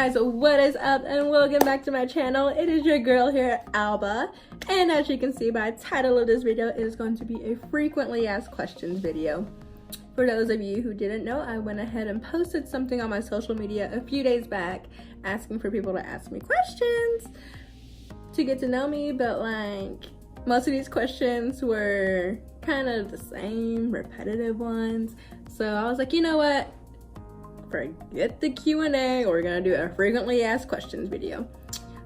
Guys, what is up and welcome back to my channel. It is your girl here, Alba, and as you can see by the title of this video, it is going to be a frequently asked questions video. For those of you who didn't know, I went ahead and posted something on my social media a few days back asking for people to ask me questions to get to know me, but like most of these questions were kind of the same, repetitive ones. So I was like, you know what? Forget the Q&A, we're gonna do a frequently asked questions video.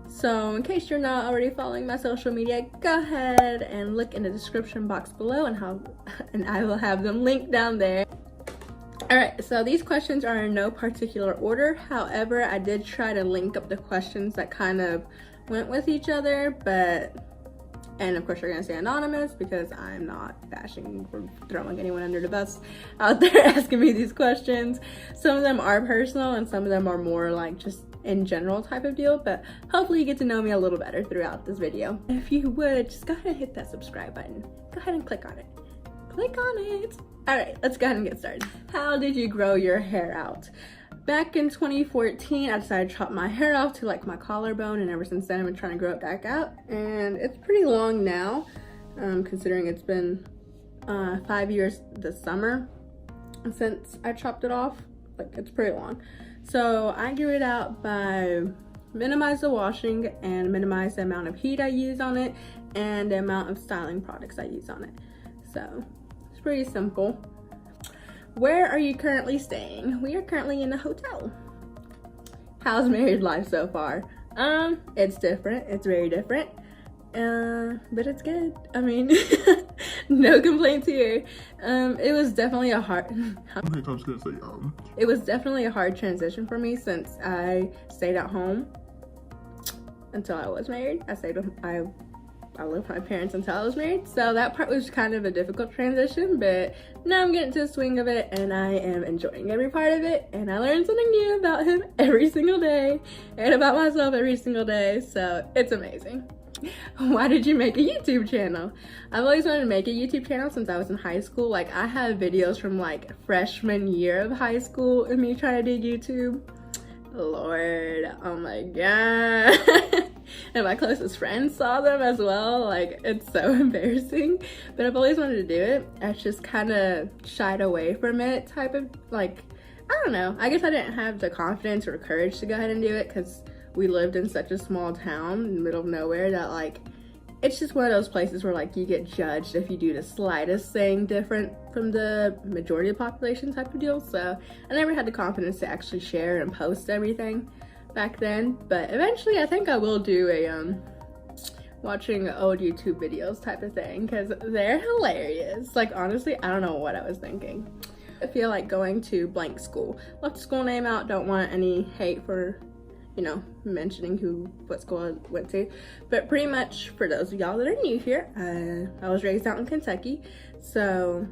So in case you're not already following my social media, go ahead and look in the description box below and I will have them linked down there. Alright, so these questions are in no particular order. However, I did try to link up the questions that kind of went with each other, and of course you're gonna say anonymous because I'm not bashing or throwing anyone under the bus out there asking me these questions. Some of them are personal and some of them are more like just in general type of deal, but hopefully you get to know me a little better throughout this video. If you would, just go ahead and hit that subscribe button. Go ahead and click on it. Click on it. All right, let's go ahead and get started. How did you grow your hair out? Back in 2014, I decided to chop my hair off to like my collarbone, and ever since then I've been trying to grow it back out, and it's pretty long now, considering it's been 5 years this summer since I chopped it off. Like, it's pretty long. So I grew it out by minimize the washing and minimize the amount of heat I use on it and the amount of styling products I use on it. So it's pretty simple. Where are you currently staying? We are currently in a hotel. How's married life so far? It's different. It's very different. But it's good. I mean, no complaints here. It was definitely a hard It was definitely a hard transition for me since I stayed at home until I was married. I lived with my parents until I was married, so that part was kind of a difficult transition, but now I'm getting to the swing of it and I am enjoying every part of it, and I learn something new about him every single day and about myself every single day, so it's amazing. Why did you make a YouTube channel? I've always wanted to make a YouTube channel since I was in high school. Like, I have videos from like freshman year of high school and me trying to do YouTube. Lord, oh my god. And my closest friends saw them as well. Like, it's so embarrassing, but I've always wanted to do it. I just kind of shied away from it, type of, like, I don't know, I guess I didn't have the confidence or courage to go ahead and do it because we lived in such a small town in the middle of nowhere that, like, it's just one of those places where, like, you get judged if you do the slightest thing different from the majority of the population type of deal. So I never had the confidence to actually share and post everything back then, but eventually I think I will do a watching old YouTube videos type of thing because they're hilarious. Like, honestly, I don't know what I was thinking. I feel like going to blank school. Left the school name out, don't want any hate for, you know, mentioning what school I went to, but pretty much for those of y'all that are new here, I was raised out in Kentucky. So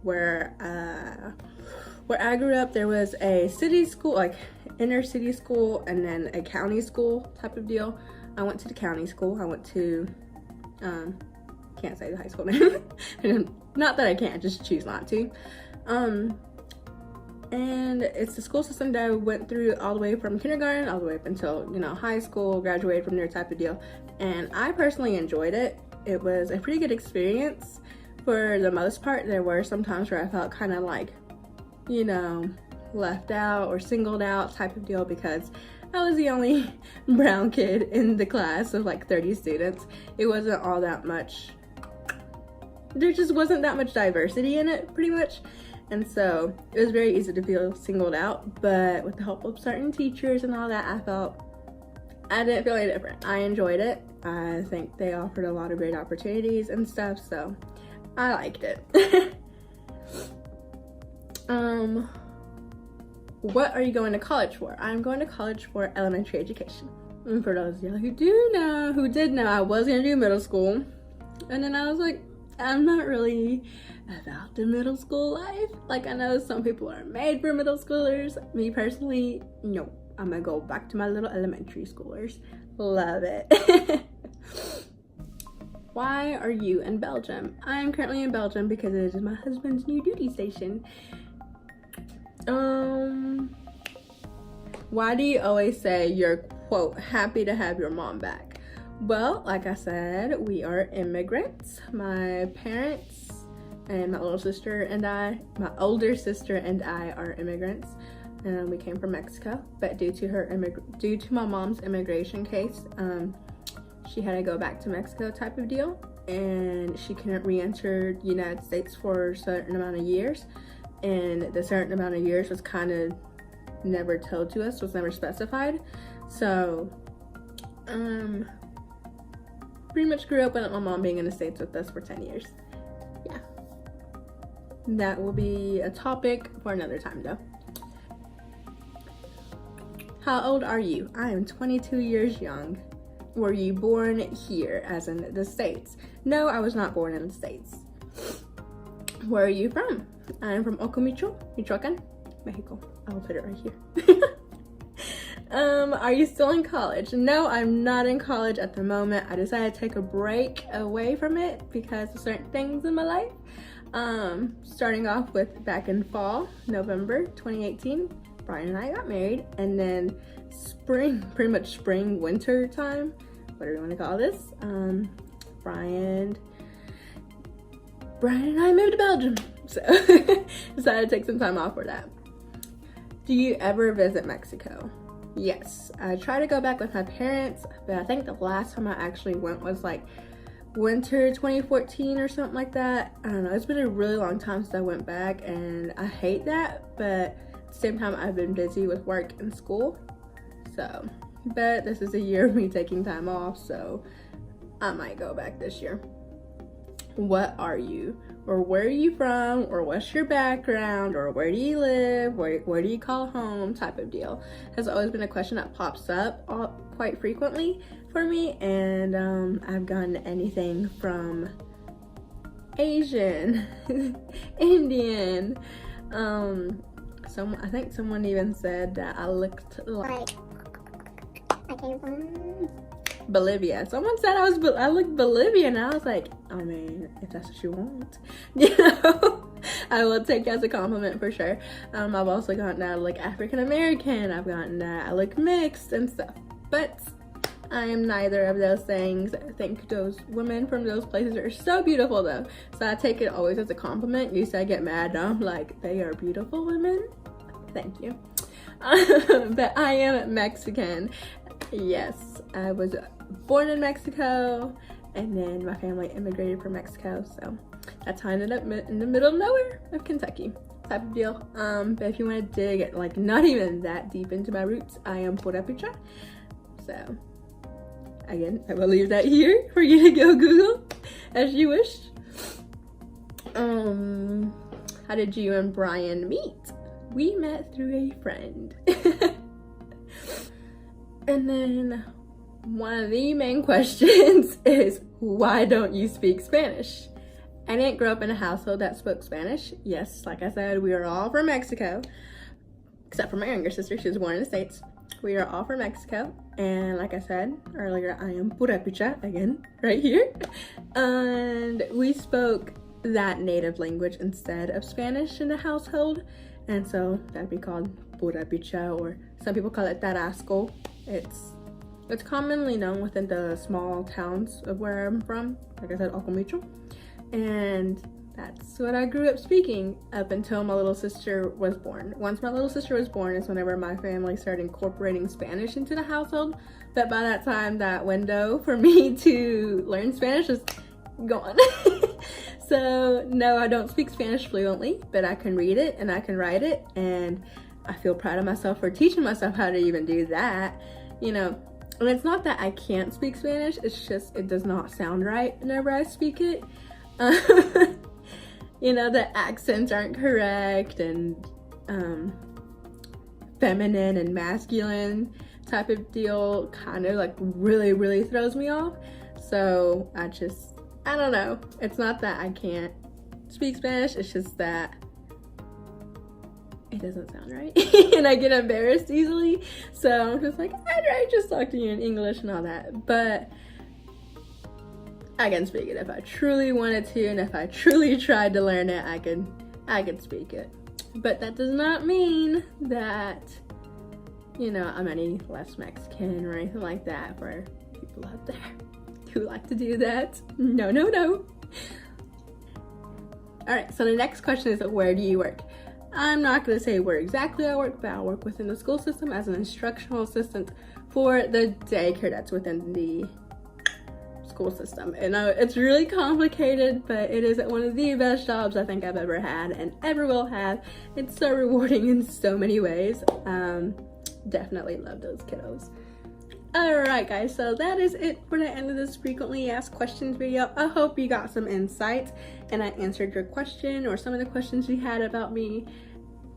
where I grew up, there was a city school, like inner city school, and then a county school type of deal. I went to the county school. I went to, can't say the high school name. Not that I can't, just choose not to. And it's the school system that I went through all the way from kindergarten all the way up until, you know, high school, graduated from there type of deal. And I personally enjoyed it. It was a pretty good experience for the most part. There were some times where I felt kind of like, you know, left out or singled out type of deal because I was the only brown kid in the class of like 30 students. It wasn't all that much, there just wasn't that much diversity in it pretty much. And so it was very easy to feel singled out, but with the help of certain teachers and all that, I didn't feel any different. I enjoyed it. I think they offered a lot of great opportunities and stuff, so I liked it. What are you going to college for? I'm going to college for elementary education. And for those of you who did know, I was gonna do middle school. And then I was like, I'm not really about the middle school life. Like, I know some people are made for middle schoolers. Me personally, no. I'm gonna go back to my little elementary schoolers. Love it. Why are you in Belgium? I am currently in Belgium because it is my husband's new duty station. Why do you always say you're, quote, happy to have your mom back? Well, like I said, we are immigrants. My parents and my little sister and I, my older sister and I are immigrants. We came from Mexico, but due to my mom's immigration case, she had to go back to Mexico type of deal, and she couldn't re-enter the United States for a certain amount of years, and the certain amount of years was kind of never told to us, was never specified. So pretty much grew up with my mom being in the States with us for 10 years. Yeah, that will be a topic for another time though. How old are you? I am 22 years young. Were you born here, as in the States? No, I was not born in the States. Where are you from? I am from Ocomicho, Michoacan, Mexico. I'll put it right here. Are you still in college? No, I'm not in college at the moment. I decided to take a break away from it because of certain things in my life. Starting off with back in fall, November 2018, Brian and I got married, and then spring, pretty much spring, winter time, whatever you want to call this, Brian and I moved to Belgium, so decided to take some time off for that. Do you ever visit Mexico? Yes, I try to go back with my parents, but I think the last time I actually went was like winter 2014 or something like that. I don't know, it's been a really long time since I went back, and I hate that, but at the same time I've been busy with work and school, so, but this is a year of me taking time off, so I might go back this year. What are you, or where are you from, or what's your background, or where do you live, where do you call home type of deal has always been a question that pops up quite frequently for me, and I've gotten anything from Asian, Indian, I think someone even said that I looked like I came from Bolivia. Someone said I looked Bolivian, and I was like, I mean, if that's what you want, you know, I will take it as a compliment for sure. I've also gotten that I look African American. I've gotten that I look mixed and stuff, but I am neither of those things. I think those women from those places are so beautiful though, so I take it always as a compliment. You say I get mad, and I'm like, they are beautiful women. Thank you. But I am Mexican. Yes, I was born in Mexico, and then my family immigrated from Mexico, so that's how I ended up in the middle of nowhere of Kentucky type of deal. But if you want to dig like not even that deep into my roots, I am Purepecha. So again, I will leave that here for you to go Google as you wish. How did you and Brian meet? We met through a friend. And then one of the main questions is, why don't you speak Spanish? I didn't grow up in a household that spoke Spanish. Yes, like I said, we are all from Mexico, except for my younger sister. She was born in the States. We are all from Mexico, and like I said earlier, I am Purepecha, again, right here. And we spoke that native language instead of Spanish in the household, and so that'd be called Purepecha, or some people call it Tarasco. It's commonly known within the small towns of where I'm from, like I said, Ocomicho, and that's what I grew up speaking up until my little sister was born. Once my little sister was born is whenever my family started incorporating Spanish into the household, but by that time, that window for me to learn Spanish is gone. So no, I don't speak Spanish fluently, but I can read it and I can write it, and I feel proud of myself for teaching myself how to even do that, you know. And it's not that I can't speak Spanish, it's just it does not sound right whenever I speak it. You know, the accents aren't correct, and feminine and masculine type of deal kind of like really throws me off. So I don't know. It's not that I can't speak Spanish, it's just that it doesn't sound right. And I get embarrassed easily. So I'm just like, I'd rather just talk to you in English and all that. But I can speak it if I truly wanted to, and if I truly tried to learn it, I could speak it. But that does not mean that you know, I'm any less Mexican or anything like that for people out there who like to do that. No, no, no. All right, so the next question is, where do you work? I'm not gonna say where exactly I work, but I work within the school system as an instructional assistant for the daycare that's within the school system. And it's really complicated, but it is one of the best jobs I think I've ever had and ever will have. It's so rewarding in so many ways. Definitely love those kiddos. Alright guys, so that is it for the end of this frequently asked questions video. I hope you got some insight and I answered your question or some of the questions you had about me.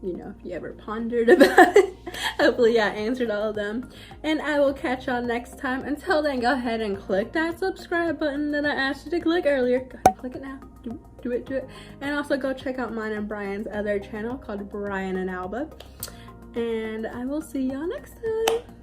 You know, if you ever pondered about it. Hopefully I answered all of them. And I will catch y'all next time. Until then, go ahead and click that subscribe button that I asked you to click earlier. Go ahead and click it now. Do it. And also go check out mine and Brian's other channel called Brian and Alba. And I will see y'all next time.